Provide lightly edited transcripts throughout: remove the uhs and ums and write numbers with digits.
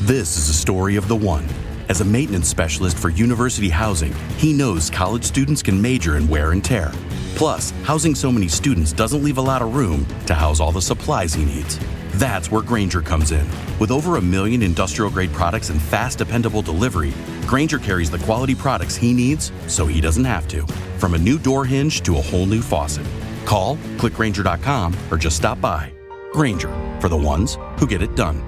This is a story of the one. As a maintenance specialist for university housing, he knows college students can major in wear and tear. Plus, housing so many students doesn't leave a lot of room to house all the supplies he needs. That's where Grainger comes in. With over 1 million industrial-grade products and fast, dependable delivery, Grainger carries the quality products he needs so he doesn't have to. From a new door hinge to a whole new faucet. Call, click Grainger.com, or just stop by. Grainger, for the ones who get it done.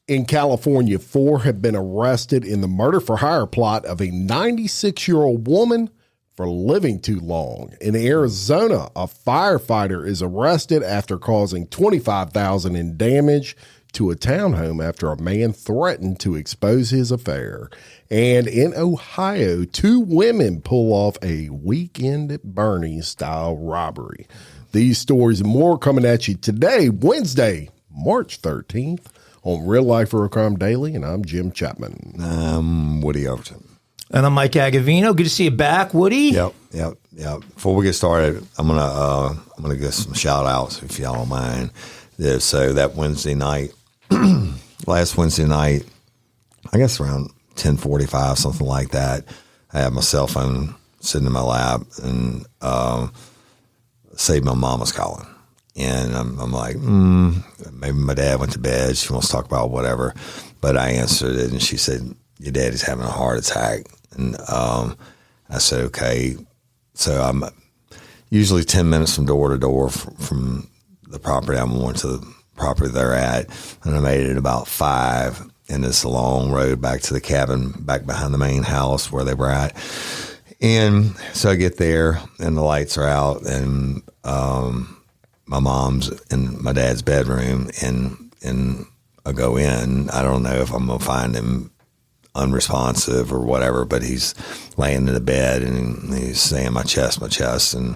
In California, 4 have been arrested in the murder-for-hire plot of a 96-year-old woman for living too long. In Arizona, a firefighter is arrested after causing $25,000 in damage to a townhome after a man threatened to expose his affair. And in Ohio, 2 women pull off a Weekend at Bernie's-style robbery. These stories and more coming at you today, Wednesday, March 13th, on Real Life Real Crime Daily, and I'm Jim Chapman. I'm Woody Overton. And I'm Mike Agavino. Good to see you back, Woody. Yep. Before we get started, I'm gonna get some shout outs if y'all don't mind. Yeah, so that Wednesday night, last Wednesday night, I guess around 10:45, something like that, I had my cell phone sitting in my lap, and Saved My Mom was calling. And I'm like, maybe my dad went to bed. She wants to talk about whatever. But I answered it, and she said, your daddy's having a heart attack. And I said, okay. So I'm usually 10 minutes from door to door from the property I'm going to the property they're at. And I made it about 5. And it's a long road back to the cabin back behind the main house where they were at. And so I get there, and the lights are out, and my mom's in my dad's bedroom, and I go in. I don't know if I'm going to find him unresponsive or whatever, but he's laying in the bed, and he's saying, my chest. And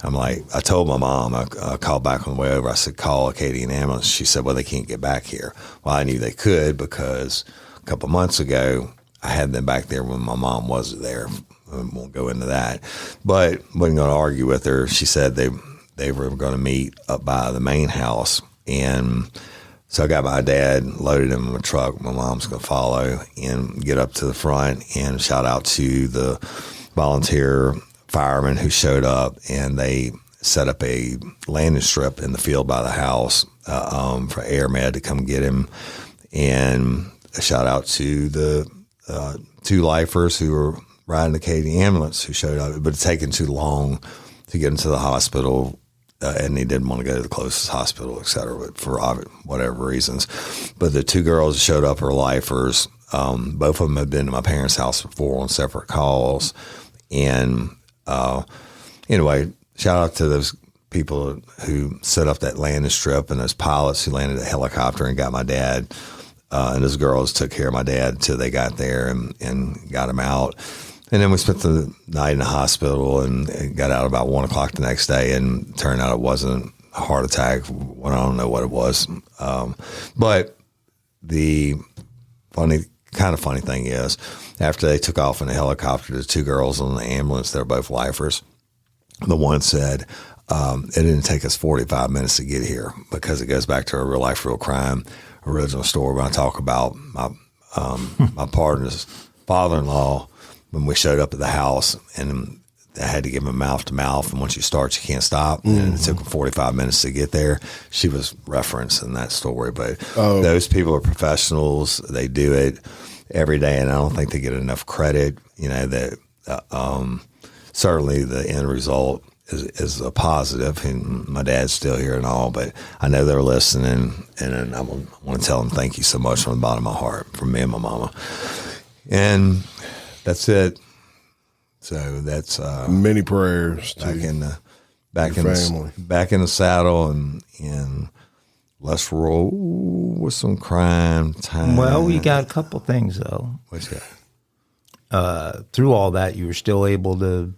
I'm like, I told my mom, I called back on the way over. I said, call Katie an ambulance. She said, well, they can't get back here. Well, I knew they could because a couple months ago, I had them back there when my mom wasn't there. I won't go into that, but wasn't going to argue with her. She said they were going to meet up by the main house. And so I got my dad, loaded him in my truck. My mom's going to follow and get up to the front, and shout out to the volunteer firemen who showed up, and they set up a landing strip in the field by the house for Air Med to come get him. And a shout out to the 2 lifers who were riding the Katy ambulance who showed up, but it's taken too long to get into the hospital, and he didn't want to go to the closest hospital, et cetera, but for whatever reasons. But the 2 girls that showed up are lifers. Both of them had been to my parents' house before on separate calls. And anyway, shout out to those people who set up that landing strip, and those pilots who landed a helicopter and got my dad. And those girls took care of my dad until they got there and got him out. And then we spent the night in the hospital and got out about 1 o'clock the next day, and turned out it wasn't a heart attack. Well, I don't know what it was. But the funny thing is, after they took off in the helicopter, the 2 girls on the ambulance, they're both lifers. The one said, it didn't take us 45 minutes to get here, because it goes back to a Real Life Real Crime original story when I talk about my partner's father-in-law when we showed up at the house, and I had to give him mouth to mouth. And once you start, you can't stop. And it took him 45 minutes to get there. She was referencing that story, but those people are professionals. They do it every day, and I don't think they get enough credit. You know, that certainly the end result is a positive, and my dad's still here and all, but I know they're listening, and I want to tell them thank you so much from the bottom of my heart, from me and my mama. And that's it. So that's many prayers back to in the family. Back in the saddle, and let's roll with some crime time. Well, we got a couple things though. What's that? Through all that, you were still able to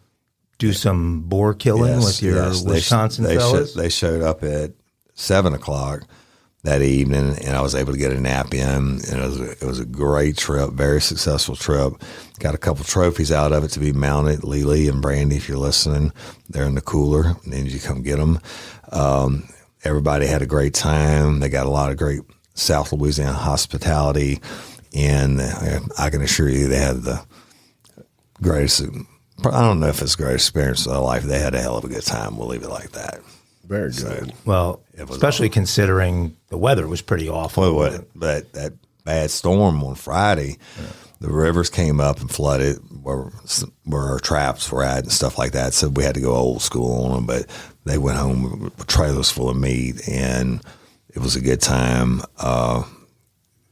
do some boar killing with your Wisconsin fellas? They showed up at 7 o'clock that evening, and I was able to get a nap in, and it was a great trip, very successful trip. Got a couple trophies out of it to be mounted. Lily and Brandy, if you're listening, they're in the cooler, and then you come get them. Everybody had a great time. They got a lot of great South Louisiana hospitality, and I can assure you they had the greatest. I don't know if it's the greatest experience of their life. They had a hell of a good time. We'll leave it like that. Very good. Well, especially awful. Considering the weather was pretty awful. But that bad storm on Friday, the rivers came up and flooded where our traps were at and stuff like that. So we had to go old school on them. But they went home with trailers full of meat, and it was a good time.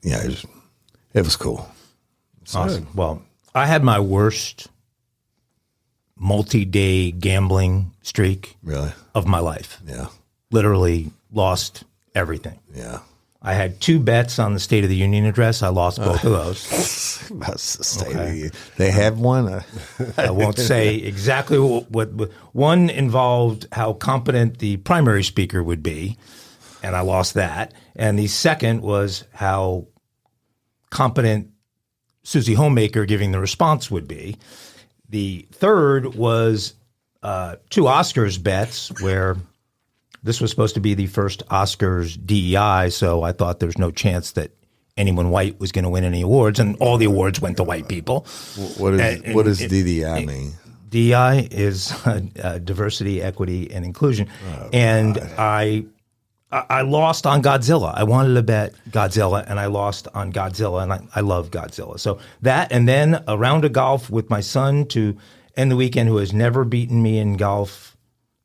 It was cool. Awesome. Well, I had my worst multi-day gambling streak of my life. Yeah. Literally lost everything. Yeah. I had 2 bets on the State of the Union address. I lost both of those. That's the State of the Union. They have one? I won't say exactly what. One involved how competent the primary speaker would be, and I lost that. And the second was how competent Susie Homemaker giving the response would be. The third was 2 Oscars bets where this was supposed to be the first Oscars DEI, so I thought there's no chance that anyone white was going to win any awards, and all the awards went to white people. What does DEI mean? DEI is diversity, equity, and inclusion. And I lost on Godzilla. I wanted to bet Godzilla, and I lost on Godzilla, and I love Godzilla. So that, and then a round of golf with my son to end the weekend, who has never beaten me in golf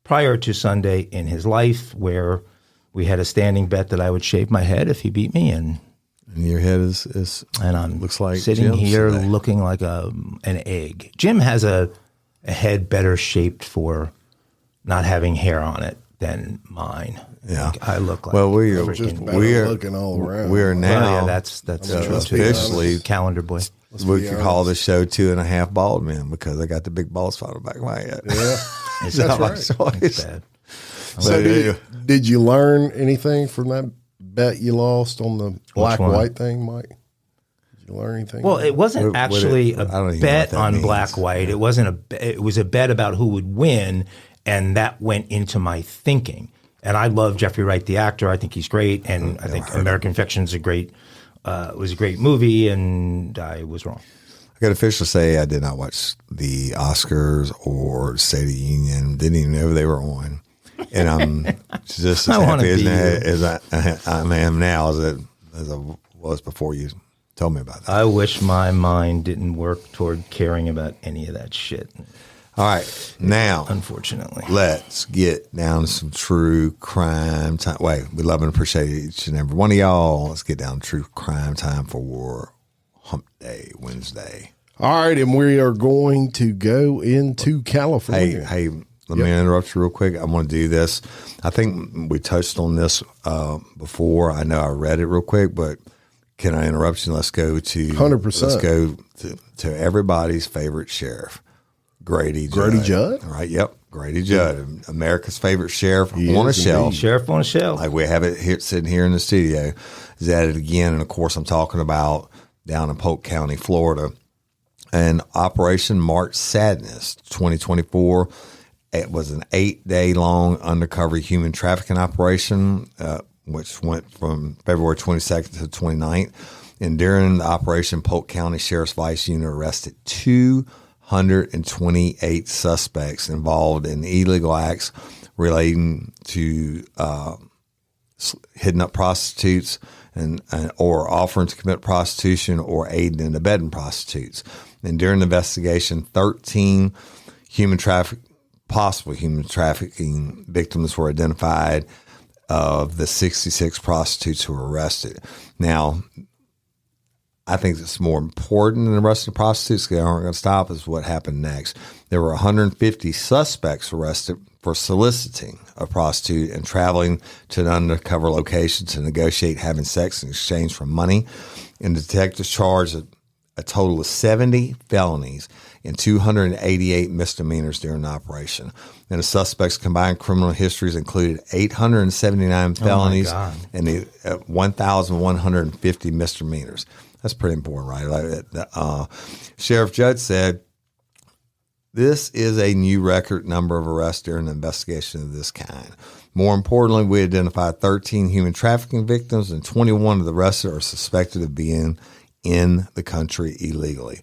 prior to Sunday in his life, where we had a standing bet that I would shave my head if he beat me, and your head is and I'm looks like sitting Jim's here today. looking like an egg. Jim has a head better shaped for not having hair on it than mine. Yeah, I look like we are looking all around. We are now. Well, yeah, that's true officially too. Calendar boy. We could call this show 2.5 Bald Men because I got the big bald spot on the back of my head. Yeah, that's right. my choice. Bad. So did you learn anything from that bet you lost on the black-white thing, Mike? Did you learn anything? Well, it wasn't actually a bet on means. black-white. It wasn't it was a bet about who would win, and that went into my thinking. And I love Jeffrey Wright, the actor. I think he's great, and I think American Fiction's was a great movie, and I was wrong. I got to officially say I did not watch the Oscars or State of the Union. Didn't even know they were on. And I'm just as happy as I am now as I was before you told me about that. I wish my mind didn't work toward caring about any of that shit. All right. Now, unfortunately, let's get down to some true crime time. Wait, we love and appreciate each and every one of y'all. Let's get down to true crime time for Hump Day, Wednesday. All right, and we are going to go into California. Hey, let me interrupt you real quick. I want to do this. I think we touched on this before. I know I read it real quick, but can I interrupt you? Let's go to 100%. Let's go to everybody's favorite sheriff. Grady Judd. Grady Judd? All right, yep. Grady Judd, America's favorite sheriff on a shelf. Sheriff on a shelf. Like we have it here, sitting here in the studio. Is at it again. And of course, I'm talking about down in Polk County, Florida. And Operation March Sadness 2024. It was an 8-day long undercover human trafficking operation, which went from February 22nd to 29th. And during the operation, Polk County Sheriff's Vice Unit arrested 228 suspects involved in illegal acts relating to hitting up prostitutes and or offering to commit prostitution or aiding and abetting prostitutes. And during the investigation, 13 possible human trafficking victims were identified of the 66 prostitutes who were arrested. Now, I think it's more important than the rest of the prostitutes because they aren't going to stop is what happened next. There were 150 suspects arrested for soliciting a prostitute and traveling to an undercover location to negotiate having sex in exchange for money. And detectives charged a total of 70 felonies and 288 misdemeanors during the operation. And the suspects' combined criminal histories included 879 felonies and 1,150 misdemeanors. That's pretty important, right? Sheriff Judd said This is a new record number of arrests during an investigation of this kind. More importantly, we identified 13 human trafficking victims, and 21 of the arrested are suspected of being in the country illegally.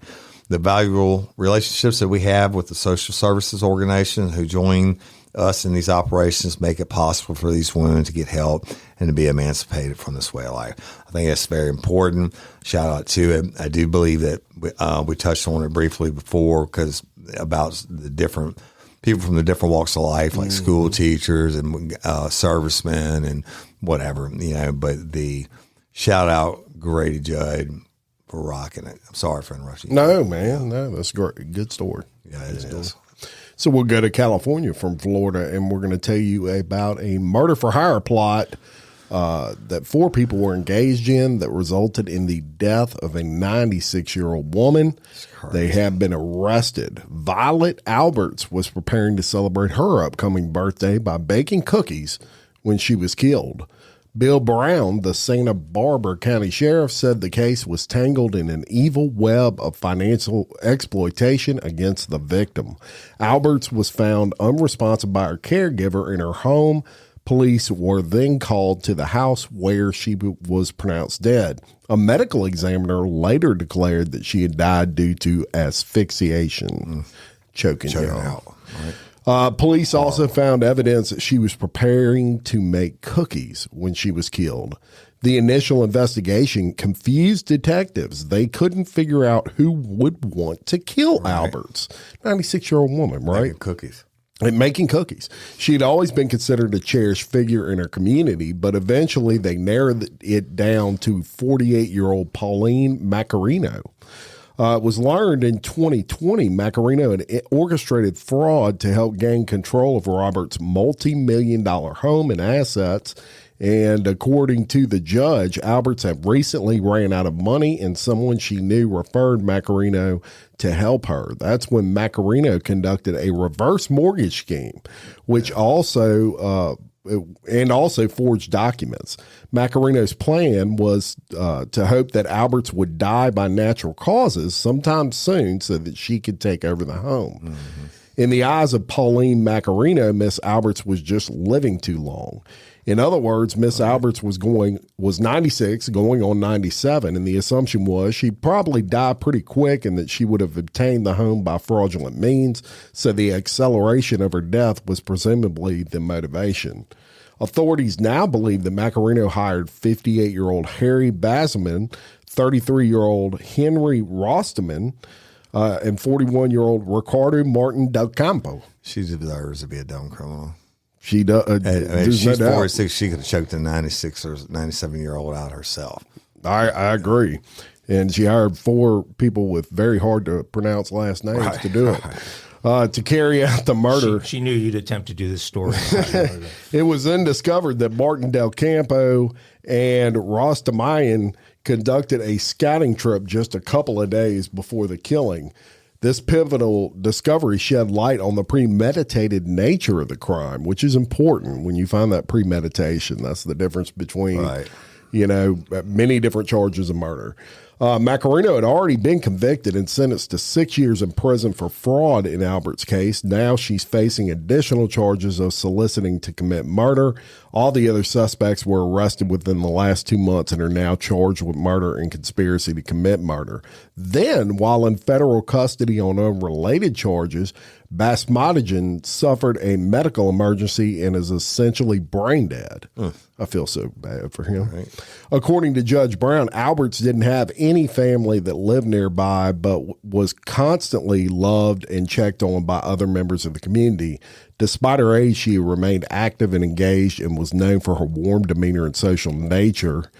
The valuable relationships that we have with the social services organizations who join us in these operations make it possible for these women to get help and to be emancipated from this way of life. I think that's very important. Shout out to it. I do believe that we touched on it briefly before because about the different people from the different walks of life, like school teachers and servicemen and whatever, but the shout out Grady Judd for rocking it. I'm sorry for interrupting you. No, man. No, that's great. Good story. Yeah, it is. So we'll go to California from Florida, and we're going to tell you about a murder for hire plot that 4 people were engaged in that resulted in the death of a 96-year-old woman. They have been arrested. Violet Alberts was preparing to celebrate her upcoming birthday by baking cookies when she was killed. Bill Brown, the Santa Barbara County Sheriff, said the case was tangled in an evil web of financial exploitation against the victim. Alberts was found unresponsive by her caregiver in her home. Police were then called to the house where she was pronounced dead. A medical examiner later declared that she had died due to asphyxiation, choking out. Right. Police also found evidence that she was preparing to make cookies when she was killed. The initial investigation confused detectives. They couldn't figure out who would want to kill Alberts, 96-year-old woman, right? Making cookies. And making cookies. She'd always been considered a cherished figure in her community, but eventually they narrowed it down to 48-year-old Pauline Macarino. It was learned in 2020 Macarino had orchestrated fraud to help gain control of Robert's multi-million-dollar home and assets. And according to the judge, Alberts had recently ran out of money, and someone she knew referred Macarino to help her. That's when Macarino conducted a reverse mortgage scheme, which also forged documents. Macarino's plan was to hope that Alberts would die by natural causes sometime soon so that she could take over the home. Mm-hmm. In the eyes of Pauline Macarino, Miss Alberts was just living too long. In other words, Miss Alberts was 96, going on 97, and the assumption was she'd probably die pretty quick and that she would have obtained the home by fraudulent means, so the acceleration of her death was presumably the motivation. Authorities now believe that Macarino hired 58-year-old Harry Bassman, 33-year-old Henry Rosteman, and 41-year-old Ricardo Martin Del Campo. She deserves to be a dumb criminal. She does. She's 46. She could have choked a 96 or 97-year-old out herself. I agree. And she hired 4 people with very hard to pronounce last names to do it. To carry out the murder. She knew you'd attempt to do this story. It was then discovered that Martin Del Campo and Rostamayan conducted a scouting trip just a couple of days before the killing. This pivotal discovery shed light on the premeditated nature of the crime, which is important when you find that premeditation. That's the difference between, many different charges of murder. Macarino had already been convicted and sentenced to 6 years in prison for fraud in Albert's case. Now she's facing additional charges of soliciting to commit murder. All the other suspects were arrested within the last 2 months and are now charged with murder and conspiracy to commit murder. Then, while in federal custody on unrelated charges, Basmatijan suffered a medical emergency and is essentially brain dead. I feel so bad for him. Right. According to Judge Brown, Alberts didn't have any family that lived nearby, but was constantly loved and checked on by other members of the community. Despite her age, she remained active and engaged and was known for her warm demeanor and social nature.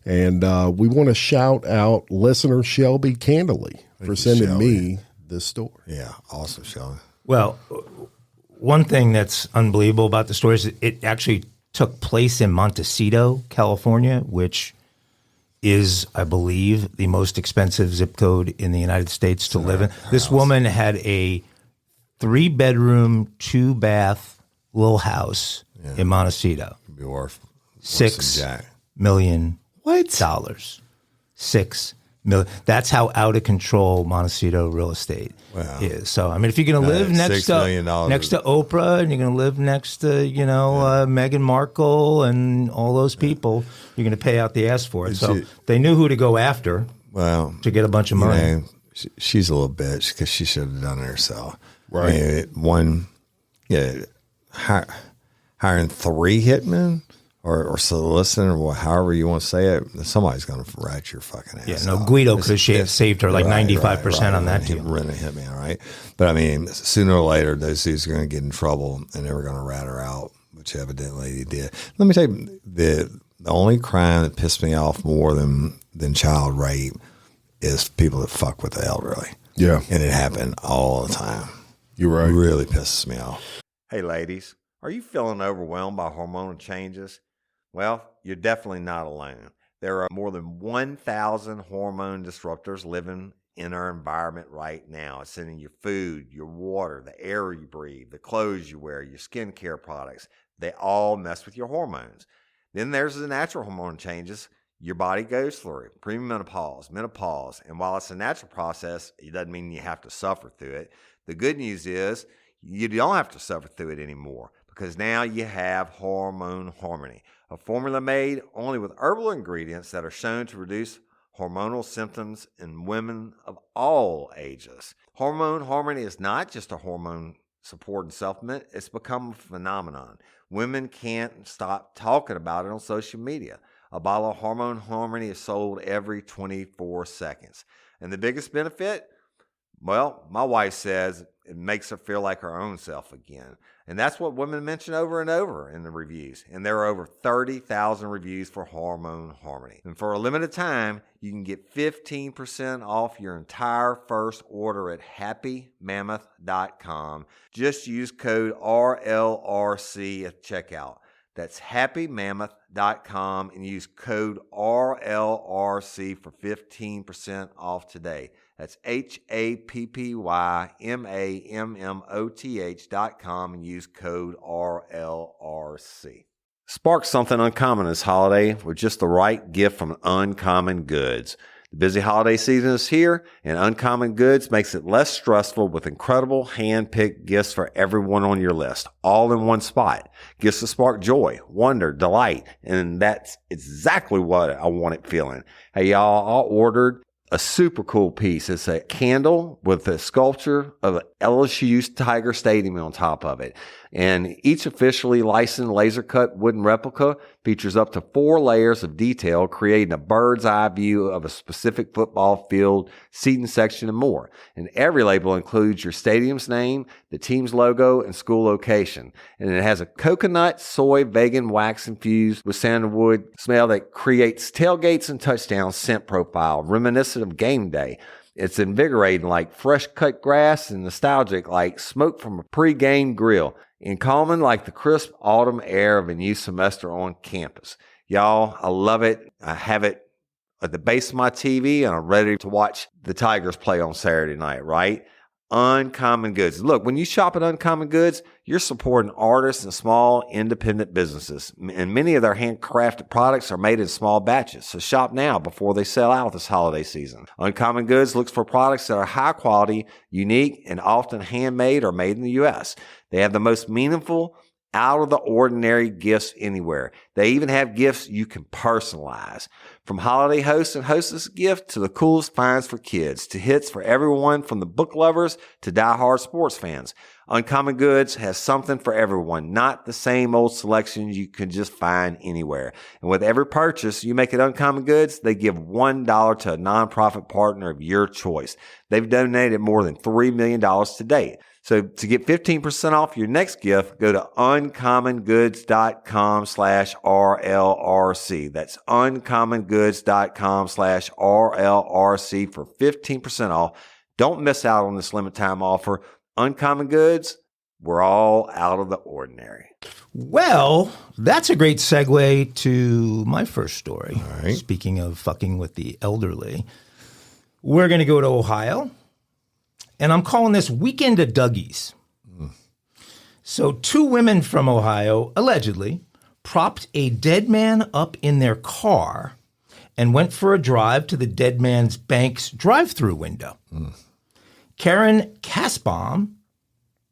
And we want to shout out listener Shelby Candley for sending me this story. Yeah, awesome, Shelby. Well, one thing that's unbelievable about the story is it actually took place in Montecito, California, which is, I believe, the most expensive zip code in the United States to live in. This woman had a 3-bedroom, 2-bath little house in Montecito. It'd be worth $6 million. What? $6 That's how out of control Montecito real estate is. So, I mean, if you're going to live next to Oprah and you're going to live next to, Meghan Markle and all those people, you're going to pay out the ass for it. So they knew who to go after to get a bunch of money. She's a little bitch because she should have done it herself. Right. Hiring 3 hitmen or soliciting or however you want to say it, somebody's going to rat your fucking ass off. Guido could have saved her 95% on that deal. Rent a hitman, right? But I mean, sooner or later, those dudes are going to get in trouble and they were going to rat her out, which evidently they did. Let me tell you, the only crime that pissed me off more than child rape is people that fuck with the elderly. Yeah. And it happened all the time. You're right. It really pisses me off. Hey, ladies, are you feeling overwhelmed by hormonal changes? Well, you're definitely not alone. There are more than 1,000 hormone disruptors living in our environment right now. It's in your food, your water, the air you breathe, the clothes you wear, your skincare products. They all mess with your hormones. Then there's the natural hormone changes your body goes through, premenopause, menopause. And while it's a natural process, it doesn't mean you have to suffer through it. The good news is you don't have to suffer through it anymore because now you have Hormone Harmony, a formula made only with herbal ingredients that are shown to reduce hormonal symptoms in women of all ages. Hormone Harmony is not just a hormone supporting supplement, it's become a phenomenon. Women can't stop talking about it on social media. A bottle of Hormone Harmony is sold every 24 seconds. And the biggest benefit? Well, my wife says it makes her feel like her own self again. And that's what women mention over and over in the reviews. And there are over 30,000 reviews for Hormone Harmony. And for a limited time, you can get 15% off your entire first order at happymammoth.com. Just use code RLRC at checkout. That's happymammoth.com and use code RLRC for 15% off today. That's happymammoth.com and use code RLRC. Spark something uncommon this holiday with just the right gift from Uncommon Goods. The busy holiday season is here, and Uncommon Goods makes it less stressful with incredible hand-picked gifts for everyone on your list, all in one spot. Gifts to spark joy, wonder, delight, and that's exactly what I wanted feeling. Hey, y'all, I ordered a super cool piece. It's a candle with a sculpture of LSU's Tiger Stadium on top of it. And each officially licensed laser cut wooden replica features up to 4 layers of detail, creating a bird's eye view of a specific football field, seating section, and more. And every label includes your stadium's name, the team's logo, and school location. And it has a coconut, soy, vegan wax infused with sandalwood smell that creates tailgates and touchdown scent profile, reminiscent of game day. It's invigorating like fresh cut grass and nostalgic like smoke from a pre-game grill, and calming like the crisp autumn air of a new semester on campus. Y'all, I love it. I have it at the base of my TV, and I'm ready to watch the Tigers play on Saturday night, right? Uncommon Goods. Look, when you shop at Uncommon Goods, you're supporting artists and small independent businesses. And many of their handcrafted products are made in small batches. So shop now before they sell out this holiday season. Uncommon Goods looks for products that are high quality, unique, and often handmade or made in the U.S. They have the most meaningful, out of the ordinary gifts anywhere. They even have gifts you can personalize. From holiday hosts and hostess gift to the coolest finds for kids to hits for everyone from the book lovers to diehard sports fans. Uncommon Goods has something for everyone, not the same old selections you can just find anywhere. And with every purchase you make at Uncommon Goods, they give $1 to a nonprofit partner of your choice. They've donated more than $3 million to date. So to get 15% off your next gift, go to uncommongoods.com/RLRC. That's uncommongoods.com/RLRC for 15% off. Don't miss out on this limited time offer. Uncommon Goods, we're all out of the ordinary. Well, that's a great segue to my first story. All right. Speaking of fucking with the elderly, we're going to go to Ohio. And I'm calling this Weekend at Duggies. So 2 women from Ohio, allegedly, propped a dead man up in their car and went for a drive to the dead man's bank's drive-through window. Karen Kasbaum,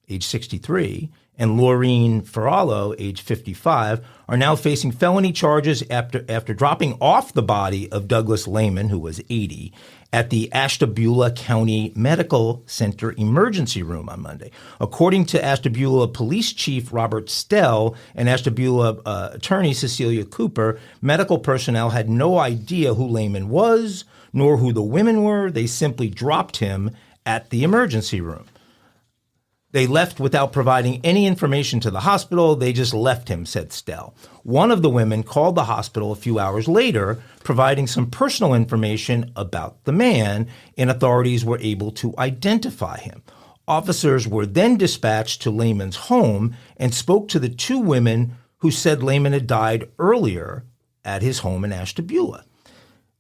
age 63, and Laureen Ferrallo, age 55, are now facing felony charges after dropping off the body of Douglas Lehman, who was 80, at the Ashtabula County Medical Center emergency room on Monday. According to Ashtabula Police Chief Robert Stell and Ashtabula attorney Cecilia Cooper, medical personnel had no idea who Lehman was, nor who the women were. They simply dropped him at the emergency room. They left without providing any information to the hospital. They just left him, said Stell. One of the women called the hospital a few hours later, providing some personal information about the man, and authorities were able to identify him. Officers were then dispatched to Lehman's home and spoke to the two women who said Lehman had died earlier at his home in Ashtabula.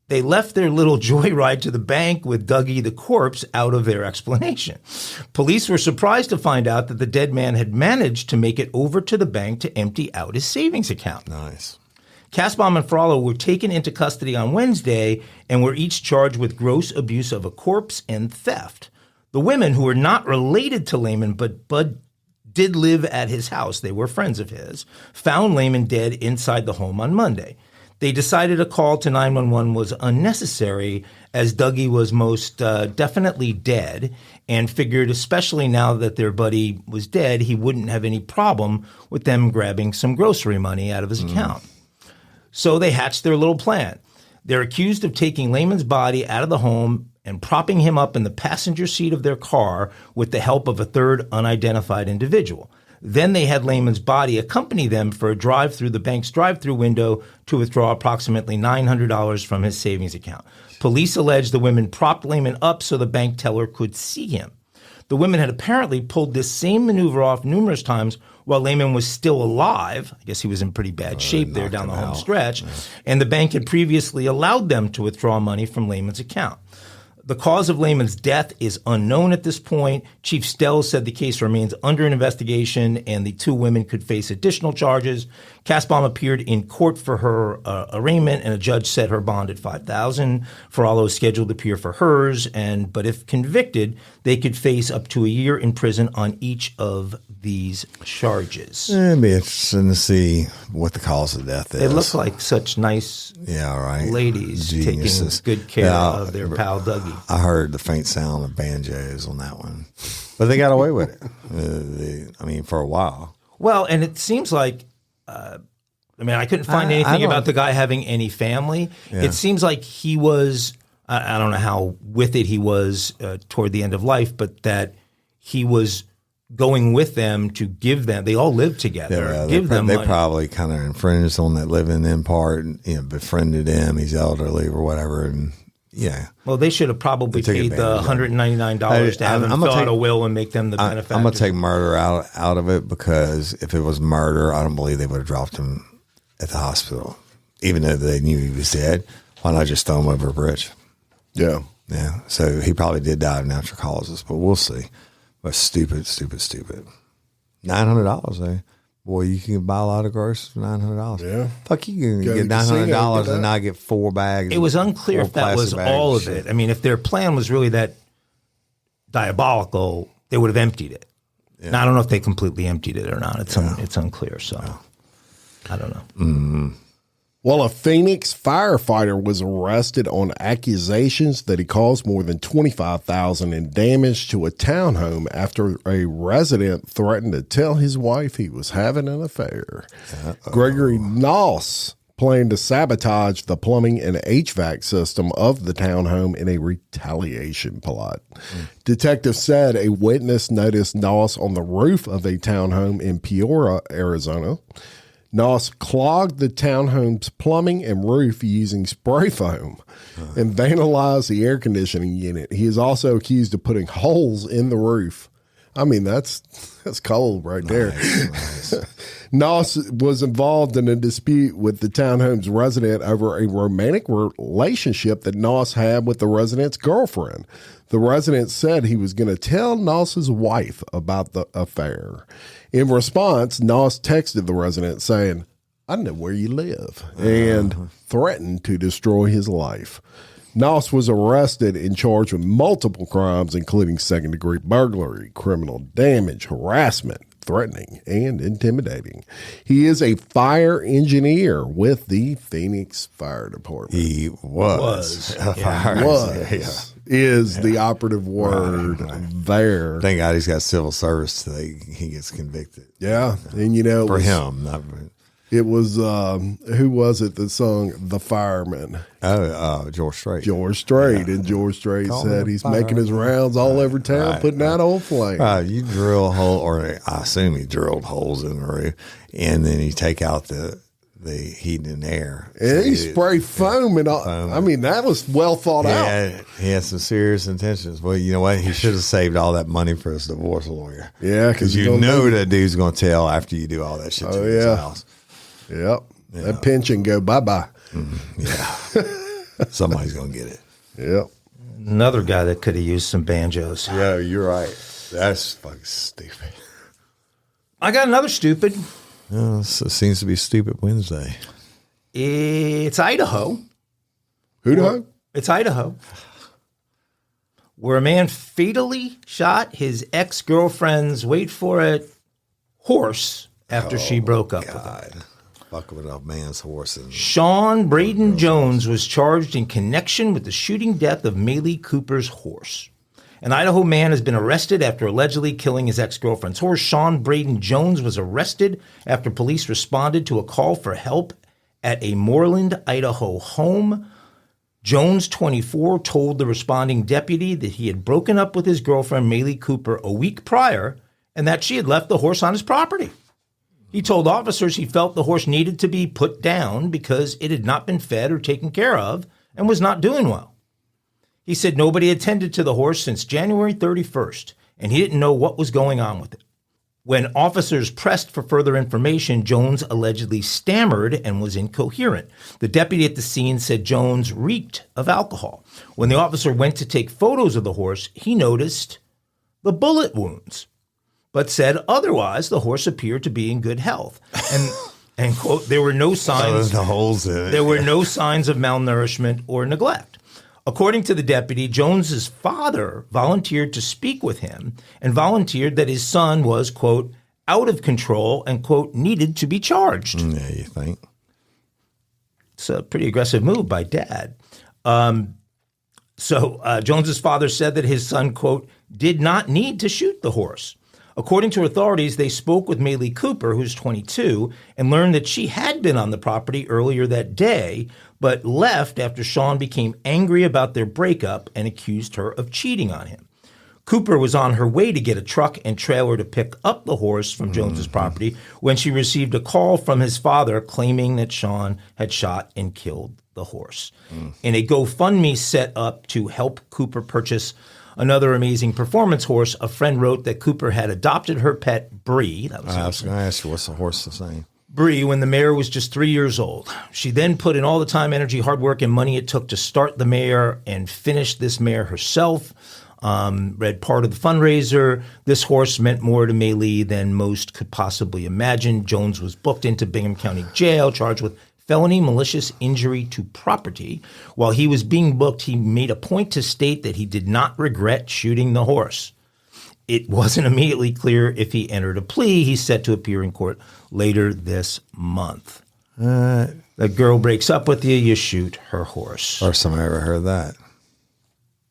They left their little joyride to the bank with Dougie the corpse out of their explanation. Police were surprised to find out that the dead man had managed to make it over to the bank to empty out his savings account. Nice. Kasbaum and Ferrallo were taken into custody on Wednesday and were each charged with gross abuse of a corpse and theft. The women, who were not related to Lehman but did live at his house, they were friends of his, found Lehman dead inside the home on Monday. They decided a call to 911 was unnecessary as Dougie was most definitely dead, and figured, especially now that their buddy was dead, he wouldn't have any problem with them grabbing some grocery money out of his account. So they hatched their little plan. They're accused of taking Lehman's body out of the home and propping him up in the passenger seat of their car with the help of a third unidentified individual. Then they had Lehman's body accompany them for a drive through the bank's drive-through window to withdraw approximately $900 from his savings account. Police allege the women propped Lehman up so the bank teller could see him. The women had apparently pulled this same maneuver off numerous times while Lehman was still alive. I guess he was in pretty bad shape there down the home stretch. And the bank had previously allowed them to withdraw money from Lehman's account. The cause of Lehman's death is unknown at this point. Chief Stell said the case remains under an investigation and the two women could face additional charges. Kasbaum appeared in court for her arraignment, and a judge set her bond at $5,000. Ferrallo is scheduled to appear for hers, but if convicted, they could face up to a year in prison on each of these charges. It'd be interesting to see what the cause of death is. They look like such nice ladies Geniuses. taking good care of their pal Dougie. I heard the faint sound of banjos on that one, but they got away with it. For a while. Well, and it seems like, I couldn't find anything about the guy having any family. Yeah. It seems like he was, I don't know how with it he was toward the end of life, but that he was going with them to give them, they all lived together, give them money. They probably kind of infringed on that living in part, befriended him, he's elderly or whatever, and yeah. Well, they should have probably paid the $199 to have him fill out a will and make them the benefactor. I'm going to take murder out of it, because if it was murder, I don't believe they would have dropped him at the hospital. Even though they knew he was dead, why not just throw him over a bridge? Yeah. Yeah. So he probably did die of natural causes, but we'll see. But stupid. $900, eh? Boy, you can buy a lot of groceries for $900. Yeah. Fuck, you can get $900 and not get 4 bags. It was unclear if that was all of it. If their plan was really that diabolical, they would have emptied it. Yeah. Now, I don't know if they completely emptied it or not. It's unclear, so I don't know. Mm-hmm. Well, a Phoenix firefighter was arrested on accusations that he caused more than $25,000 in damage to a townhome after a resident threatened to tell his wife he was having an affair. Gregory Noss planned to sabotage the plumbing and HVAC system of the townhome in a retaliation plot. Detectives said a witness noticed Noss on the roof of a townhome in Peoria, Arizona. Noss clogged the townhome's plumbing and roof using spray foam and vandalized the air conditioning unit. He is also accused of putting holes in the roof. That's cold right there. Nice. Noss was involved in a dispute with the townhome's resident over a romantic relationship that Noss had with the resident's girlfriend. The resident said he was going to tell Noss's wife about the affair. In response, Noss texted the resident saying, I know where you live, and threatened to destroy his life. Noss was arrested and charged with multiple crimes, including second-degree burglary, criminal damage, harassment, threatening, and intimidating. He is a fire engineer with the Phoenix Fire Department. He was. Is the operative word there. Thank God he's got civil service today. He gets convicted. Yeah, and you know, For him. it was who was it that sung "The Fireman"? George Strait. George Strait, and George Strait said he's making his rounds all over town, putting out old flame. You drill a hole, or I assume he drilled holes in the roof, and then you take out the heat and air. And he sprayed foam and all. I mean, that was well thought out. He had some serious intentions. Well, you know what? He should have saved all that money for his divorce lawyer. Yeah, because you know that dude's going to tell after you do all that shit to his house. Yep. Yeah. That pension go bye-bye. Yeah. Somebody's going to get it. Yep. Another guy that could have used some banjos. Yeah, you're right. That's fucking stupid. I got another stupid. It seems to be Stupid Wednesday. It's Idaho. It's Idaho. Where a man fatally shot his ex-girlfriend's, wait for it, horse after she broke up with him. Fuck with a man's horse. Sean Braden Jones was charged in connection with the shooting death of Maylee Cooper's horse. An Idaho man has been arrested after allegedly killing his ex-girlfriend's horse. Sean Braden Jones was arrested after police responded to a call for help at a Moreland, Idaho home. Jones, 24, told the responding deputy that he had broken up with his girlfriend, Maylee Cooper, a week prior, and that she had left the horse on his property. He told officers he felt the horse needed to be put down because it had not been fed or taken care of and was not doing well. He said nobody attended to the horse since January 31st, and he didn't know what was going on with it. When officers pressed for further information, Jones allegedly stammered and was incoherent. The deputy at the scene said Jones reeked of alcohol. When the officer went to take photos of the horse, he noticed the bullet wounds, but said otherwise the horse appeared to be in good health. And quote, there were no signs. The holes in it. There were no signs of malnourishment or neglect. According to the deputy, Jones's father volunteered to speak with him and volunteered that his son was, quote, out of control and, quote, needed to be charged. Yeah, you think? It's a pretty aggressive move by dad. So Jones's father said that his son, quote, did not need to shoot the horse. According to authorities, they spoke with Maylee Cooper, who's 22, and learned that she had been on the property earlier that day, but left after Sean became angry about their breakup and accused her of cheating on him. Cooper was on her way to get a truck and trailer to pick up the horse from Jones's property when she received a call from his father claiming that Sean had shot and killed the horse. In a GoFundMe set up to help Cooper purchase another amazing performance horse, a friend wrote that Cooper had adopted her pet, Bree. I was going to ask you, what's the horse's name? Bree, when the mare was just 3 years old. She then put in all the time, energy, hard work, and money it took to start the mare and finish this mare herself. Read part of the fundraiser. This horse meant more to Maylee than most could possibly imagine. Jones was booked into Bingham County Jail, charged with felony malicious injury to property. While he was being booked, he made a point to state that he did not regret shooting the horse. It wasn't immediately clear if he entered a plea. He's set to appear in court later this month. The girl breaks up with you, you shoot her horse. First time I ever heard that.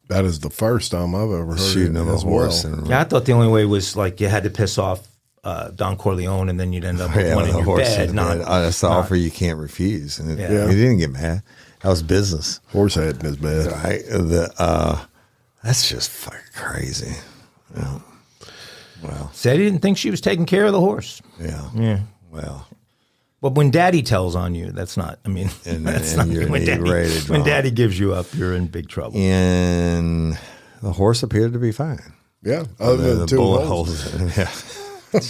That is the first time I've ever heard Shooting it of a as horse. well. Yeah, I thought the only way was like you had to piss off Don Corleone and then you'd end up with one in your bed. That's the offer you can't refuse. And Yeah. He didn't get mad. That was business. Horse head in his bed. Right? That's just fucking crazy. Yeah. Well. Said he didn't think she was taking care of the horse. Yeah. Yeah. Well. But when daddy tells on you, that's not, I mean, that's not when daddy gives you up, you're in big trouble. And the horse appeared to be fine. Yeah. Other than the two bullet holes. holes. Yeah.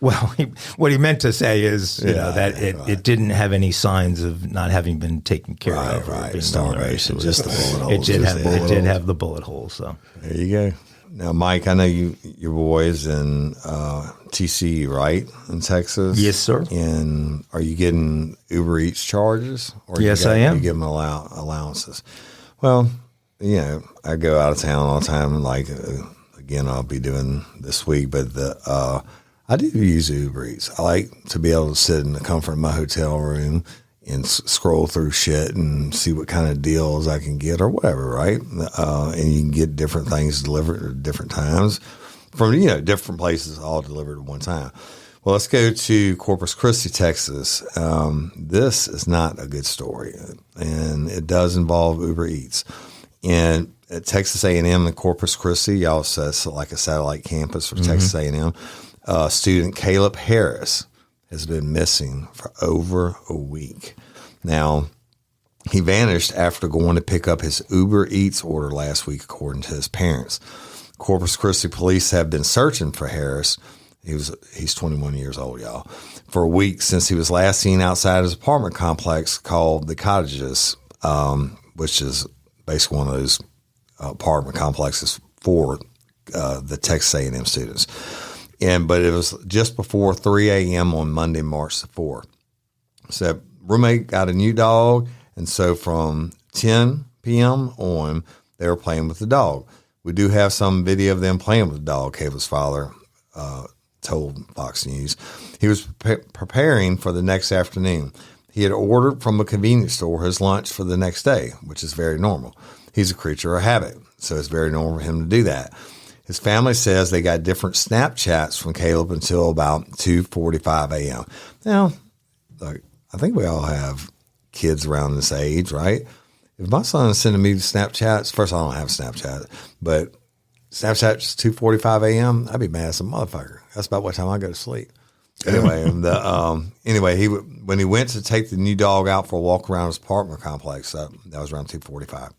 Well, what he meant to say is, that it didn't have any signs of not having been taken care of. Right. Starvation. Just the bullet holes. It did have the bullet holes. So there you go. Now, Mike, I know your boy is in TCU, right, in Texas? Yes, sir. And are you getting Uber Eats charges? Or Yes, I am. You give them allowances. Well, I go out of town all the time. Like, again, I'll be doing this week, but I do use Uber Eats. I like to be able to sit in the comfort of my hotel room and scroll through shit and see what kind of deals I can get or whatever, right? And you can get different things delivered at different times from, different places, all delivered at one time. Well, let's go to Corpus Christi, Texas. This is not a good story, and it does involve Uber Eats. And at Texas A&M in Corpus Christi, y'all says like a satellite campus for Texas A&M, student Caleb Harris has been missing for over a week. Now, he vanished after going to pick up his Uber Eats order last week, according to his parents. Corpus Christi police have been searching for Harris. He's 21 years old, y'all, for a week since he was last seen outside his apartment complex called the Cottages, which is basically one of those apartment complexes for the Texas A&M students. But it was just before 3 a.m. on Monday, March the 4th. So roommate got a new dog, and so from 10 p.m. on, they were playing with the dog. We do have some video of them playing with the dog, Caleb's father told Fox News. He was preparing for the next afternoon. He had ordered from a convenience store his lunch for the next day, which is very normal. He's a creature of habit, so it's very normal for him to do that. His family says they got different Snapchats from Caleb until about 2:45 a.m. Now, look, I think we all have kids around this age, right? If my son is sending me Snapchats, first I don't have Snapchat, but Snapchat's 2:45 a.m., I'd be mad as a motherfucker. That's about what time I go to sleep. Anyway, when he went to take the new dog out for a walk around his apartment complex, that was around 2:45.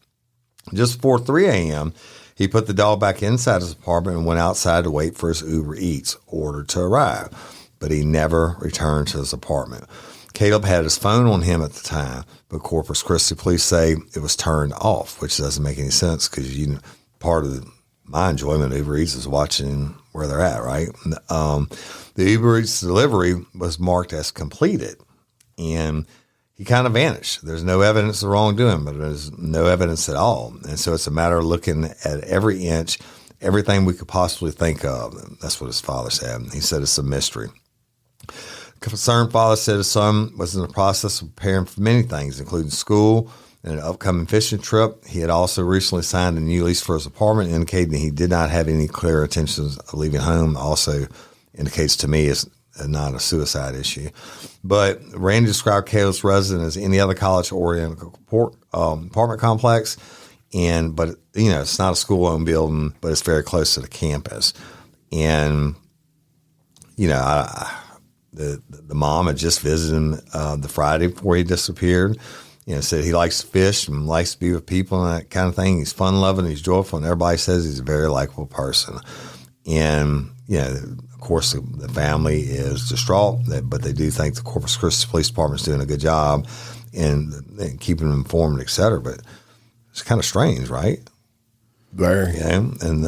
Just before 3 a.m., he put the dog back inside his apartment and went outside to wait for his Uber Eats order to arrive, but he never returned to his apartment. Caleb had his phone on him at the time, but Corpus Christi police say it was turned off, which doesn't make any sense because part of my enjoyment of Uber Eats is watching where they're at, right? The Uber Eats delivery was marked as completed, and he kind of vanished. There's no evidence of wrongdoing, but there's no evidence at all. And so it's a matter of looking at every inch, everything we could possibly think of. That's what his father said. He said it's a mystery. Concerned father said his son was in the process of preparing for many things, including school and an upcoming fishing trip. He had also recently signed a new lease for his apartment, indicating he did not have any clear intentions of leaving home. Also indicates to me it's not a suicide issue. But Randy described Caleb's residence as any other college-oriented apartment complex. But it's not a school-owned building, but it's very close to the campus. And, the mom had just visited him the Friday before he disappeared. Said he likes to fish and likes to be with people and that kind of thing. He's fun-loving, he's joyful, and everybody says he's a very likable person. And, of course, the family is distraught, but they do think the Corpus Christi Police Department is doing a good job in keeping them informed, et cetera. But it's kind of strange, right? Very. Yeah. And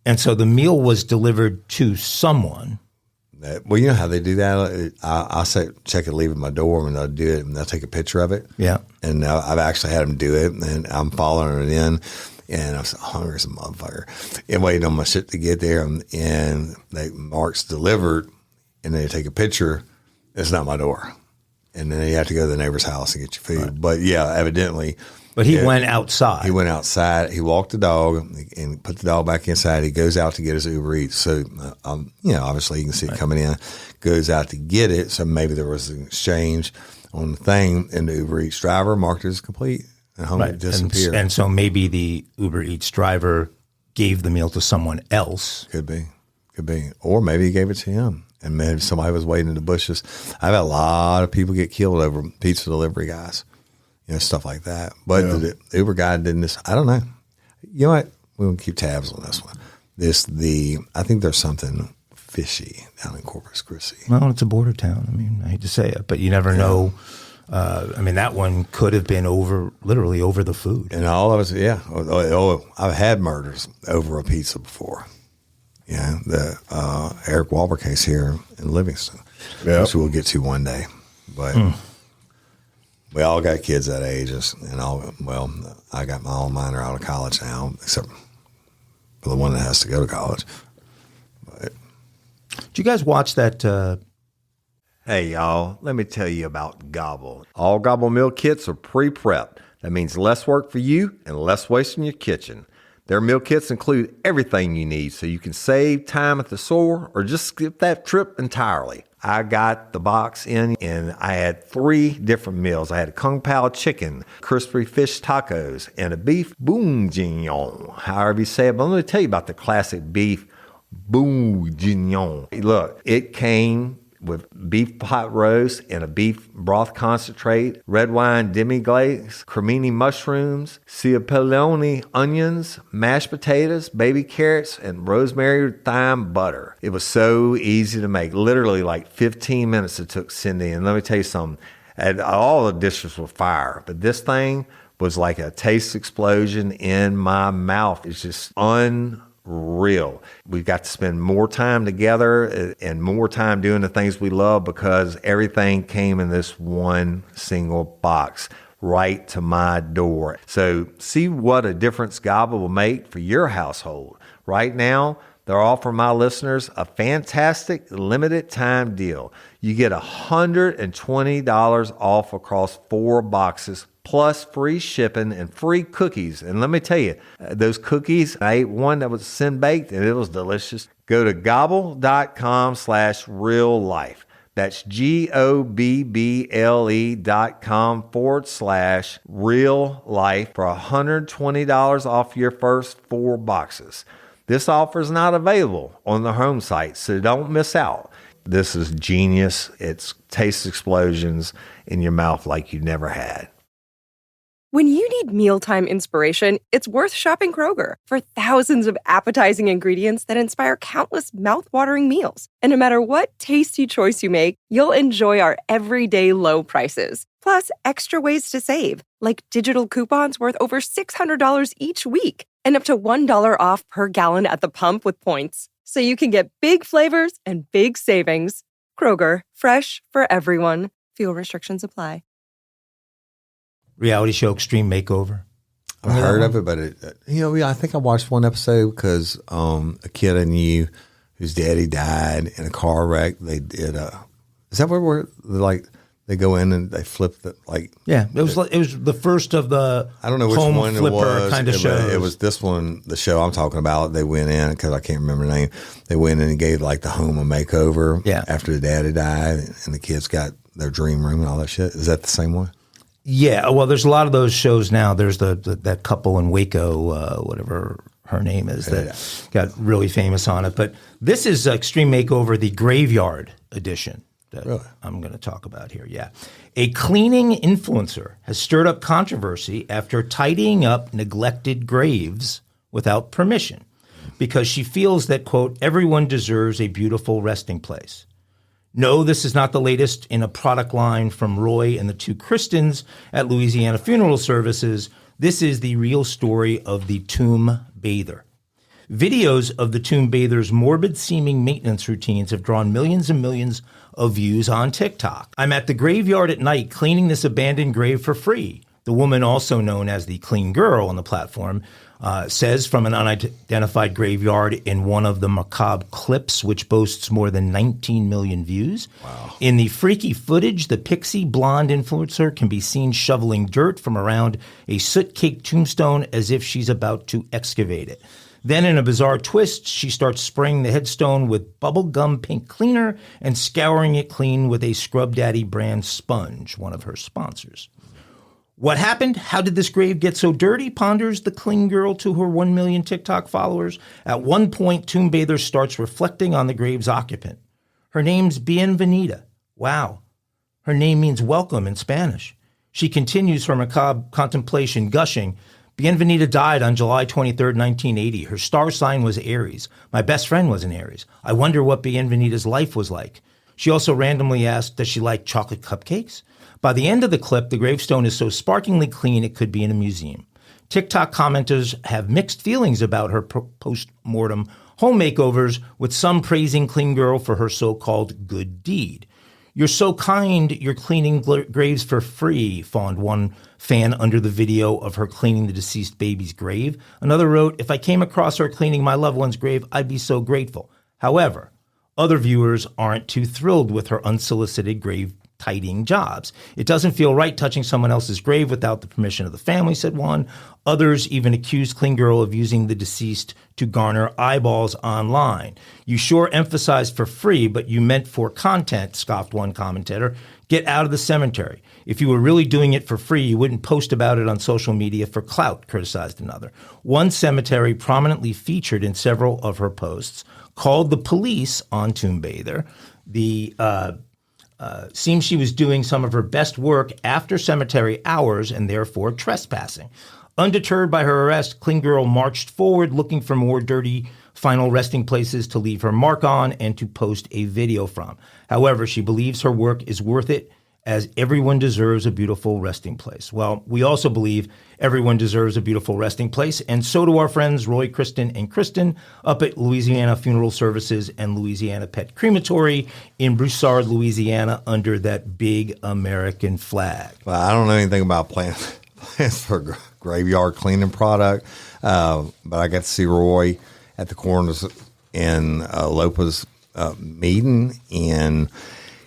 And so the meal was delivered to someone. Well, you know how they do that? I'll say, check and leave at my door, and they'll do it, and they'll take a picture of it. Yeah. And I've actually had them do it, and I'm following it in. And I was hungry as a motherfucker and waiting on my shit to get there. And Mark's delivered, and they take a picture. It's not my door. And then you have to go to the neighbor's house and get your food. Right. But, yeah, evidently. But he went outside. He went outside. He walked the dog and put the dog back inside. He goes out to get his Uber Eats. So, obviously you can see it coming in. Goes out to get it. So maybe there was an exchange on the thing, and the Uber Eats driver marked it as complete. And home disappeared. And so maybe the Uber Eats driver gave the meal to someone else. Could be. Or maybe he gave it to him. And maybe somebody was waiting in the bushes. I've had a lot of people get killed over pizza delivery guys. Stuff like that. But the Uber guy didn't. I don't know. You know what? We will keep tabs on this one. I think there's something fishy down in Corpus Christi. Well, it's a border town. I mean, I hate to say it, but you never know I mean, that one could have been literally over the food. And all of us, yeah. I've had murders over a pizza before. Yeah, the Eric Walber case here in Livingston, which we'll get to one day. But we all got kids that age, and I got my alma mater out of college now, except for the one that has to go to college. But did you guys watch that? Hey, y'all, let me tell you about Gobble. All Gobble meal kits are pre-prepped. That means less work for you and less waste in your kitchen. Their meal kits include everything you need so you can save time at the store or just skip that trip entirely. I got the box in and I had 3 different meals. I had a Kung Pao chicken, crispy fish tacos, and a beef bourguignon, however you say it. But let me tell you about the classic beef bourguignon. Look, it came with beef pot roast and a beef broth concentrate, red wine demi-glace, cremini mushrooms, cipollone onions, mashed potatoes, baby carrots, and rosemary thyme butter. It was so easy to make. Literally like 15 minutes it took Cindy. And let me tell you something, all the dishes were fire, but this thing was like a taste explosion in my mouth. It's just unreal. We've got to spend more time together and more time doing the things we love because everything came in this one single box right to my door. So see what a difference Gobble will make for your household. Right now, they're offering my listeners a fantastic limited time deal. You get $120 off across 4 boxes plus free shipping and free cookies. And let me tell you, those cookies, I ate one that was sin-baked and it was delicious. Go to gobble.com/reallife. That's GOBBLE.com/real-life for $120 off your first 4 boxes. This offer is not available on the home site, so don't miss out. This is genius. It's taste explosions in your mouth like you never had. When you need mealtime inspiration, it's worth shopping Kroger for thousands of appetizing ingredients that inspire countless mouth-watering meals. And no matter what tasty choice you make, you'll enjoy our everyday low prices. Plus, extra ways to save, like digital coupons worth over $600 each week and up to $1 off per gallon at the pump with points. So you can get big flavors and big savings. Kroger, fresh for everyone. Fuel restrictions apply. Reality show Extreme Makeover. I've heard of it, but I think I watched one episode because a kid I knew whose daddy died in a car wreck. They did is that where they go in and they flip the Yeah, it was the first of the I don't know which home one it flipper was. kind of shows. It was this one, the show I'm talking about. They went in because I can't remember the name. They went in and gave like the home a makeover. Yeah. After the daddy died, and the kids got their dream room and all that shit. Is that the same one? Yeah, well, there's a lot of those shows now. There's that couple in Waco, whatever her name is, that got really famous on it. But this is Extreme Makeover, the Graveyard edition that I'm going to talk about here. Yeah. A cleaning influencer has stirred up controversy after tidying up neglected graves without permission because she feels that, quote, everyone deserves a beautiful resting place. No, this is not the latest in a product line from Roy and the 2 Kristens at Louisiana Funeral Services. This is the real story of the tomb bather. Videos of the tomb bather's morbid-seeming maintenance routines have drawn millions and millions of views on TikTok. I'm at the graveyard at night cleaning this abandoned grave for free. The woman, also known as the Clean Girl on the platform, says from an unidentified graveyard in one of the macabre clips, which boasts more than 19 million views. Wow. In the freaky footage, the pixie blonde influencer can be seen shoveling dirt from around a soot-caked tombstone as if she's about to excavate it. Then in a bizarre twist, she starts spraying the headstone with bubblegum pink cleaner and scouring it clean with a Scrub Daddy brand sponge, one of her sponsors. What happened? How did this grave get so dirty? Ponders the Clean Girl to her 1 million TikTok followers. At one point, Tomb Bather starts reflecting on the grave's occupant. Her name's Bienvenida. Wow. Her name means welcome in Spanish. She continues her macabre contemplation, gushing. Bienvenida died on July 23rd, 1980. Her star sign was Aries. My best friend was an Aries. I wonder what Bienvenida's life was like. She also randomly asked, does she like chocolate cupcakes? By the end of the clip, the gravestone is so sparklingly clean it could be in a museum. TikTok commenters have mixed feelings about her post-mortem home makeovers, with some praising Clean Girl for her so-called good deed. You're so kind, you're cleaning graves for free, fawned one fan under the video of her cleaning the deceased baby's grave. Another wrote, if I came across her cleaning my loved one's grave, I'd be so grateful. However, other viewers aren't too thrilled with her unsolicited grave tidying jobs. It doesn't feel right touching someone else's grave without the permission of the family, said one. Others even accused Clean Girl of using the deceased to garner eyeballs online. You sure emphasized for free, but you meant for content, scoffed one commentator. Get out of the cemetery. If you were really doing it for free, you wouldn't post about it on social media for clout, criticized another. One cemetery prominently featured in several of her posts called the police on Tomb Bather. Seems she was doing some of her best work after cemetery hours and therefore trespassing. Undeterred by her arrest, Clean Girl marched forward looking for more dirty final resting places to leave her mark on and to post a video from. However, she believes her work is worth it, as everyone deserves a beautiful resting place. Well, we also believe everyone deserves a beautiful resting place, and so do our friends Roy, Kristen, and Kristen up at Louisiana Funeral Services and Louisiana Pet Crematory in Broussard, Louisiana, under that big American flag. Well, I don't know anything about plans for graveyard cleaning product, but I got to see Roy at the coroners in Lopa's meeting, and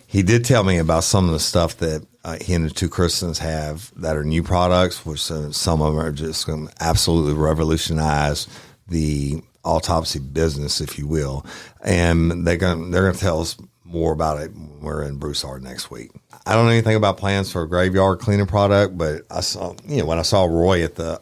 he did tell me about some of the stuff that he and the two Christians have that are new products, which some of them are just going to absolutely revolutionize the autopsy business, if you will. And they're going to tell us more about it when we're in Broussard next week. I don't know anything about plans for a graveyard cleaning product, but I saw, when I saw Roy at the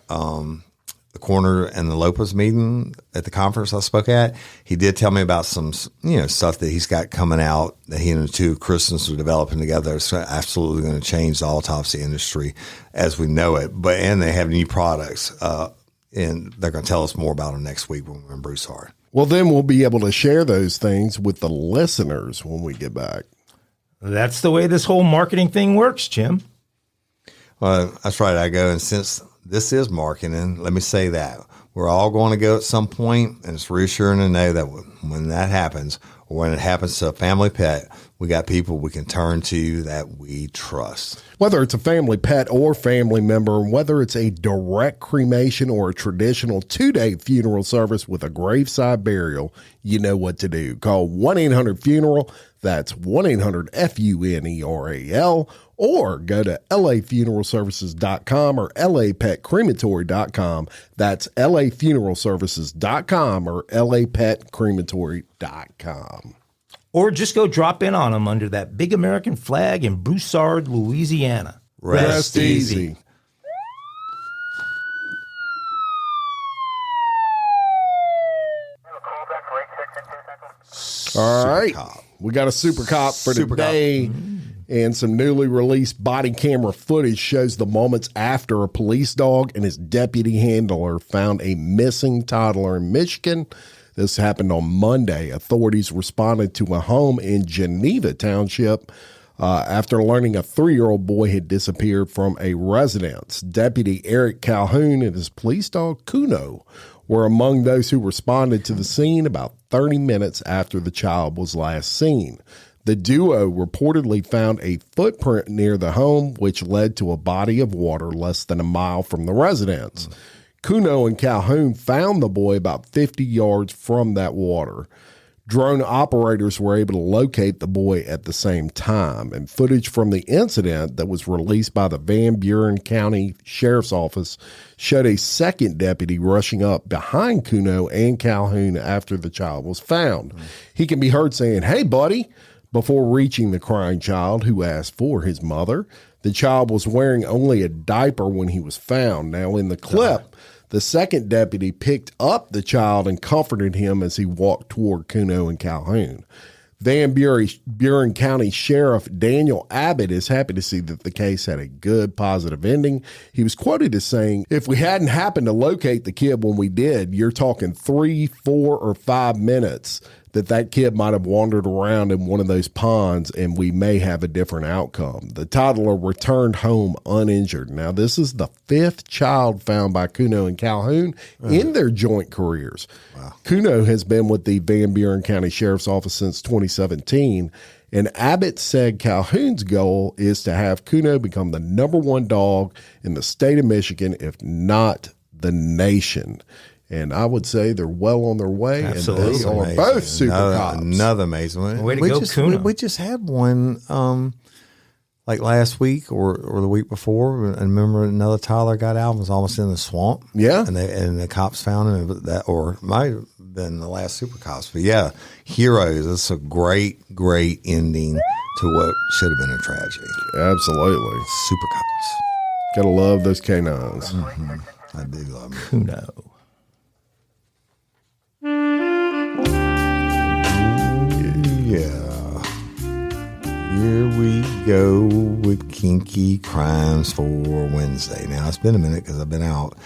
coroner and the Lopez meeting at the conference I spoke at, he did tell me about some, stuff that he's got coming out that he and the two Christians are developing together. It's absolutely going to change the autopsy industry as we know it. And they have new products, and they're going to tell us more about them next week when we're in Broussard. Well, then we'll be able to share those things with the listeners when we get back. That's the way this whole marketing thing works, Jim. Well, that's right. I go, and since this is marketing, let me say that we're all going to go at some point, and it's reassuring to know that when that happens, or when it happens to a family pet, we got people we can turn to that we trust. Whether it's a family pet or family member, whether it's a direct cremation or a traditional 2-day funeral service with a graveside burial, you know what to do. Call 1-800-FUNERAL. That's 1-800-FUNERAL. Or go to lafuneralservices.com or lapetcrematory.com. That's lafuneralservices.com or lapetcrematory.com. Or just go drop in on them under that big American flag in Broussard, Louisiana. Rest easy. All right. We got a super cop for today. And some newly released body camera footage shows the moments after a police dog and his deputy handler found a missing toddler in Michigan. This happened on Monday. Authorities responded to a home in Geneva Township after learning a 3-year-old boy had disappeared from a residence. Deputy Eric Calhoun and his police dog, Kuno, were among those who responded to the scene about 30 minutes after the child was last seen. The duo reportedly found a footprint near the home, which led to a body of water less than a mile from the residence. Kuno and Calhoun found the boy about 50 yards from that water. Drone operators were able to locate the boy at the same time, and footage from the incident that was released by the Van Buren County Sheriff's Office showed a second deputy rushing up behind Kuno and Calhoun after the child was found. He can be heard saying, "Hey, buddy," before reaching the crying child, who asked for his mother. The child was wearing only a diaper when he was found. Now, in the clip, the second deputy picked up the child and comforted him as he walked toward Kuno and Calhoun. Van Buren County Sheriff Daniel Abbott is happy to see that the case had a good, positive ending. He was quoted as saying, "If we hadn't happened to locate the kid when we did, you're talking 3, 4, or 5 minutes. that kid might have wandered around in one of those ponds and we may have a different outcome. The toddler returned home uninjured. Now, this is the 5th child found by Kuno and Calhoun in their joint careers. Wow. Kuno has been with the Van Buren County Sheriff's Office since 2017, and Abbott said Calhoun's goal is to have Kuno become the #1 dog in the state of Michigan, if not the nation. And I would say they're well on their way. Absolutely. And they are both super cops. Another amazing one. Way to go, Kuno. We just had one like last week or the week before. I remember another toddler got out and was almost in the swamp. Yeah. And the cops found him. Or it might have been the last super cops. But yeah, heroes. It's a great ending to what should have been a tragedy. Absolutely. Super cops. Gotta love those canines. Mm-hmm. I do love them. Kuno. Yeah. Here we go with Kinky Crimes for Wednesday. Now, it's been a minute because I've been out,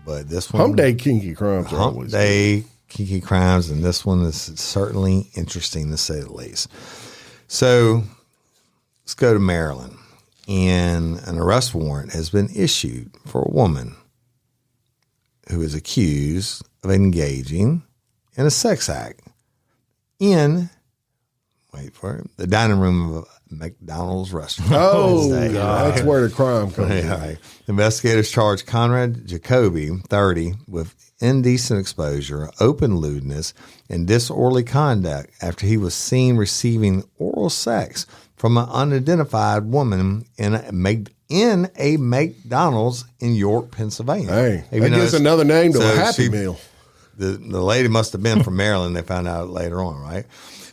but this one... Hump Day Kinky Crimes are Hump always Day Kinky Crimes, and this one is certainly interesting to say the least. So, let's go to Maryland. And an arrest warrant has been issued for a woman who is accused of engaging in a sex act in, wait for it, the dining room of a McDonald's restaurant. Oh, that's where the crime comes in. Right. Investigators charged Conrad Jacoby, 30, with indecent exposure, open lewdness, and disorderly conduct after he was seen receiving oral sex from an unidentified woman in a McDonald's in York, Pennsylvania. Hey, that gives another name to a Happy Meal. The lady must have been from Maryland. They found out later on, right?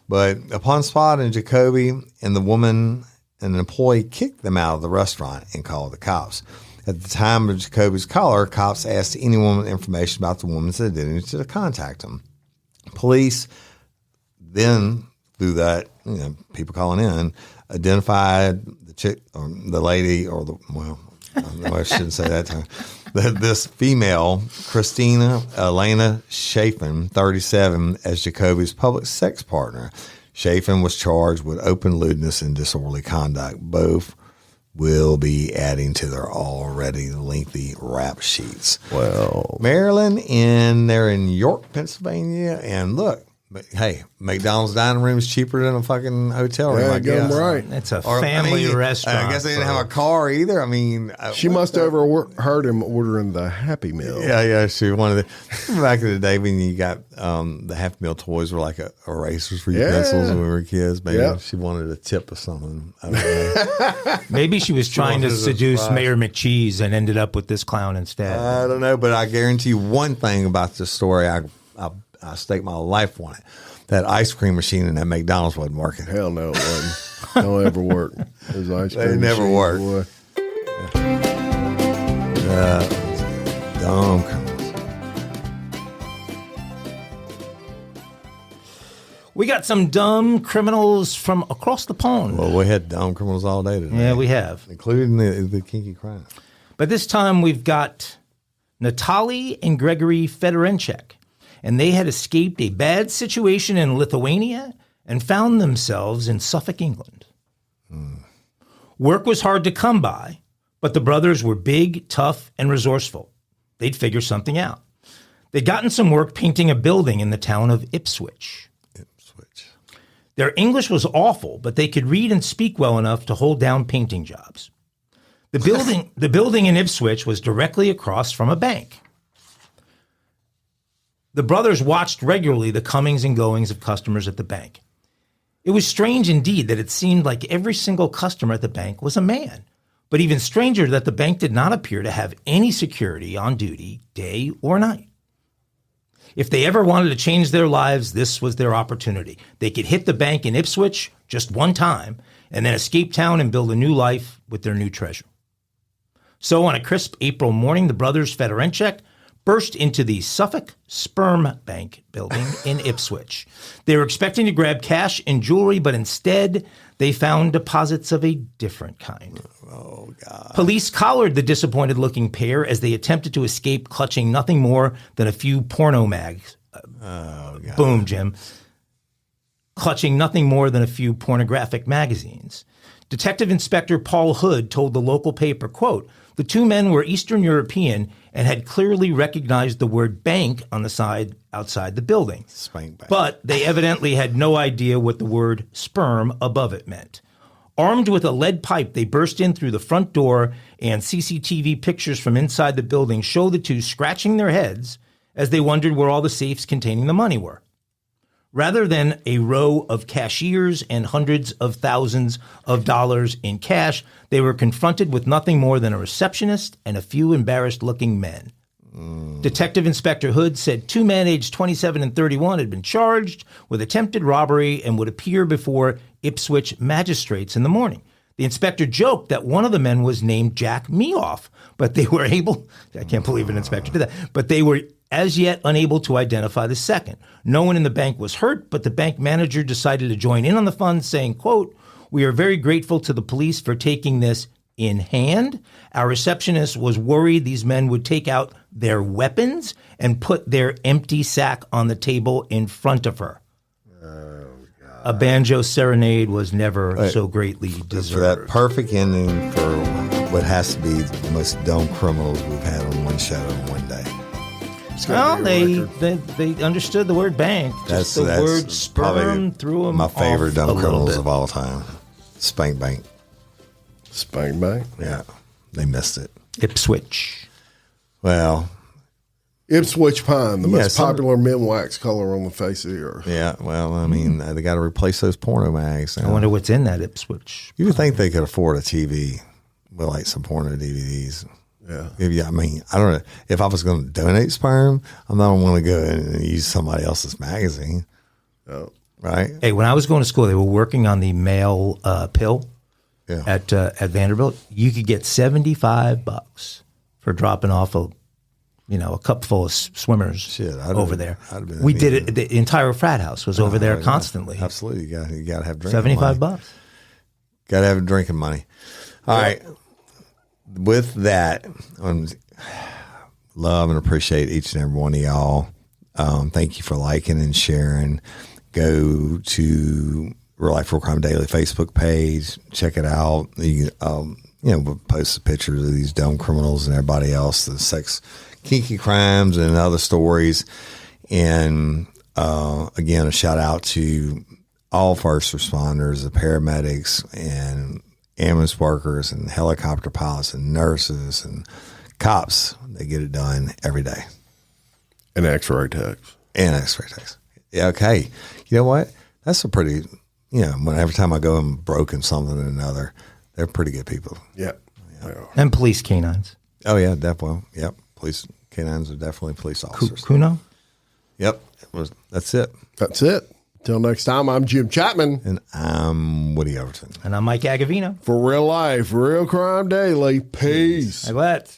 But upon spotting Jacoby and the woman, an employee kicked them out of the restaurant and called the cops. At the time of Jacoby's caller, cops asked anyone with information about the woman's identity to contact them. Police then, through that, people calling in, identified the chick or the lady or I shouldn't say that time. This female, Christina Elena Chafin, 37, as Jacoby's public sex partner. Chafin was charged with open lewdness and disorderly conduct. Both will be adding to their already lengthy rap sheets. Well, Maryland, and they're in York, Pennsylvania. And look, hey, McDonald's dining room is cheaper than a fucking hotel room. I guess. Right. It's a family restaurant. I guess they didn't have a car either. I mean, she must have overheard him ordering the Happy Meal. Yeah. She wanted back in the day when you got the Happy Meal toys were like erasers for your pencils when we were kids. Maybe she wanted a tip or something. I don't know. Maybe she was trying to seduce Mayor McCheese and ended up with this clown instead. I don't know, but I guarantee you one thing about this story. I stake my life on it. That ice cream machine in that McDonald's wasn't working. Hell no, it wasn't. Don't ever work. Those ice cream They never machines, work. boy. Dumb criminals. We got some dumb criminals from across the pond. Well, we had dumb criminals all day today. Yeah, we have. Including the Kinky Crime. But this time we've got Natalie and Gregory Fedorenchek. And they had escaped a bad situation in Lithuania and found themselves in Suffolk, England. Work was hard to come by, but the brothers were big, tough, and resourceful. They'd figure something out. They'd gotten some work painting a building in the town of Ipswich. Their English was awful, but they could read and speak well enough to hold down painting jobs. The building in Ipswich was directly across from a bank. The brothers watched regularly the comings and goings of customers at the bank. It was strange indeed that it seemed like every single customer at the bank was a man, but even stranger that the bank did not appear to have any security on duty, day or night. If they ever wanted to change their lives, this was their opportunity. They could hit the bank in Ipswich just one time and then escape town and build a new life with their new treasure. So on a crisp April morning, the brothers Fedorenchek burst into the Suffolk Sperm Bank building in Ipswich. They were expecting to grab cash and jewelry, but instead they found deposits of a different kind. Oh, God. Police collared the disappointed-looking pair as they attempted to escape, clutching nothing more than a few porno mags. Oh, God. Boom, Jim. clutching nothing more than a few pornographic magazines. Detective Inspector Paul Hood told the local paper, quote, "The two men were Eastern European and had clearly recognized the word bank on the side outside the building. Spank bank. But they evidently had no idea what the word sperm above it meant. Armed with a lead pipe, they burst in through the front door, and CCTV pictures from inside the building show the two scratching their heads as they wondered where all the safes containing the money were. Rather than a row of cashiers and hundreds of thousands of dollars in cash, they were confronted with nothing more than a receptionist and a few embarrassed-looking men. Detective Inspector Hood said two men aged 27 and 31 had been charged with attempted robbery and would appear before Ipswich magistrates in the morning. The inspector joked that one of the men was named Jack Meoff, but they were able, I can't believe an inspector did that, but they were as yet unable to identify the second. No one in the bank was hurt, but the bank manager decided to join in on the fun, saying, quote, "We are very grateful to the police for taking this in hand. Our receptionist was worried these men would take out their weapons and put their empty sack on the table in front of her." A banjo serenade was never so greatly deserved. For that perfect ending for what has to be the most dumb criminals we've had on one show in one day. Well, they understood the word bank. Just the word sperm threw them my favorite off dumb a little criminals bit. of all time. Spank bank. Spank bank. Yeah, they missed it. Ipswich. Well, Ipswich pine, the most some- popular men wax color on the face of the earth. yeah. Well, I mean, they got to replace those porno mags. I wonder what's in that Ipswich. You would think they could afford a TV with like some porno DVDs. Yeah. I mean, I don't know. If I was going to donate sperm, I'm not going to go and use somebody else's magazine. Oh. Right? Hey, when I was going to school, they were working on the male pill Yeah. at Vanderbilt. You could get $75 for dropping off a cup full of swimmers Shit, over there. I'd have been We in did there. it. The entire frat house was over there Yeah, constantly. Absolutely. You got to have drinking $75. money. Got to have drinking money. All right. With that, love and appreciate each and every one of y'all. Thank you for liking and sharing. Go to Real Life Real Crime Daily Facebook page. Check it out. You we'll post the pictures of these dumb criminals and everybody else, the sex, kinky crimes and other stories. And again, a shout out to all first responders, the paramedics and ambulance workers and helicopter pilots and nurses and cops. They get it done every day. And x-ray techs. And x-ray techs. Yeah, okay. You know what? That's a pretty, every time I go and broken something or another, they're pretty good people. Yeah. They are. And police canines. Oh, yeah, definitely. Yep. Police canines are definitely police officers. Kuno? Yep. That's it. That's it. Till next time, I'm Jim Chapman. And I'm Woody Overton. And I'm Mike Agavino. For Real Life, Real Crime Daily. Peace. Hey, let's.